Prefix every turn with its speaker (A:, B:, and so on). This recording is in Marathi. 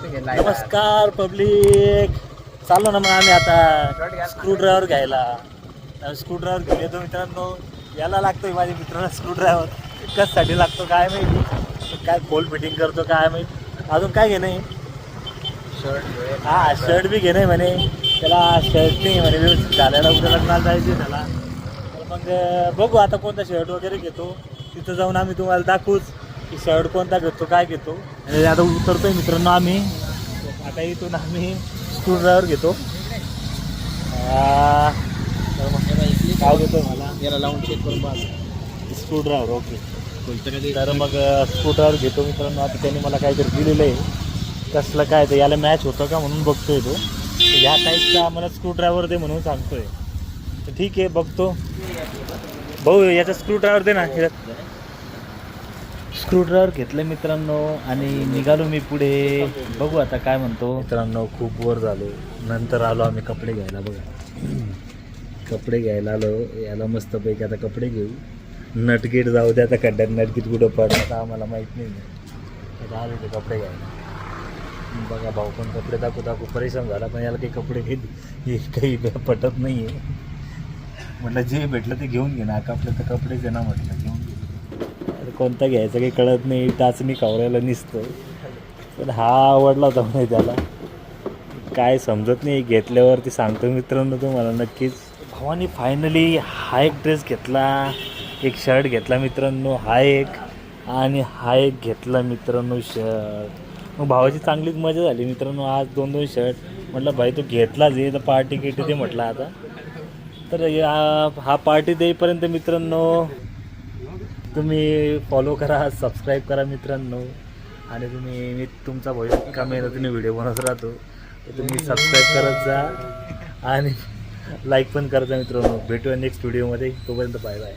A: नमस्कार पब्लिक. चाललो ना मग आम्ही आता स्क्रूड्रायव्हर घ्यायला. स्क्रूड्रायव्हर घेऊन येतो मित्रांनो. याला लागतोय माझ्या मित्राला स्क्रूड्रायव्हर. कशासाठी लागतो काय माहिती, काय खोल फिटिंग करतो काय माहिती. अजून काय घेणं आहे? शर्ट. हां शर्ट बी घेणं आहे म्हणे त्याला. शर्ट नाही म्हणे व्यवस्थित झालेला, उद्या लग्नाला जायचं त्याला. तर मग बघू आता कोणता शर्ट वगैरे घेतो. तिथं जाऊन आम्ही तुम्हाला दाखवूच की शर्ट कोणता घेतो काय घेतो. आणि आता उतरतोय मित्रांनो आम्ही. आता इथून आम्ही स्क्रूड्रायव्हर घेतो. काय घेतो मला
B: याला लावून चेक करून पाहा.
A: स्क्रूड्रायव्हर. ओके. तर मग स्क्रूड्रायव्हर घेतो मित्रांनो. आता त्यांनी मला काहीतरी दिलेलं आहे. कसलं काय तर याला मॅच होतं का म्हणून बघतोय तो. ह्या टाईपचा मला स्क्रूड्रायव्हर दे म्हणून सांगतोय. तर ठीक आहे बघतो. भाऊ याचा स्क्रूड्रायव्हर दे ना. स्क्रूड्रायव्हर घेतलं मित्रांनो आणि निघालो मी पुढे. बघू आता काय म्हणतो. मित्रांनो खूप वर झालो. नंतर आलो आम्ही कपडे घ्यायला. बघा कपडे घ्यायला आलो. याला मस्तपैकी आता कपडे घेऊ. नटगीट जाऊ दे आता. खड्ड्यात नटगीट कुठं पडलं तर आम्हाला माहीत नाही. आता आलो ते कपडे घ्यायला. बघा भाऊ पण कपडे दाखवू परेशान झाला. पण याला काही कपडे हे काही पटत नाही आहे. म्हटलं जे भेटलं ते घेऊन घे ना. कपडे तर कपडेच आहे ना म्हटलं घेऊन घे. कोणता घ्यायचं काही कळत नाही. टाचणी खावरायला निसतं. पण हा आवडला होता म्हणे त्याला. काय समजत नाही. घेतल्यावरती सांगतो मित्रांनो तुम्हाला नक्कीच. भावानी फायनली हा एक ड्रेस घेतला, एक शर्ट घेतला मित्रांनो. हा एक आणि हा एक घेतला मित्रांनो शर्ट. मग भावाची चांगलीच मजा झाली मित्रांनो. आज 2-2 शर्ट. म्हटलं भाई तो घेतलाच आहे तर पार्टी किटी दे म्हटलं आता. तर हा पार्टी देईपर्यंत मित्रांनो तुम्ही फॉलो करा, सबस्क्राईब करा मित्रांनो. आणि मी तुमचा भाऊ का मेहनतीने व्हिडिओ बनवत राहतो. तर तुम्ही सबस्क्राईब करत जा आणि लाईक पण करत जा मित्रांनो. भेटूया नेक्स्ट व्हिडिओमध्ये. तोपर्यंत बाय बाय.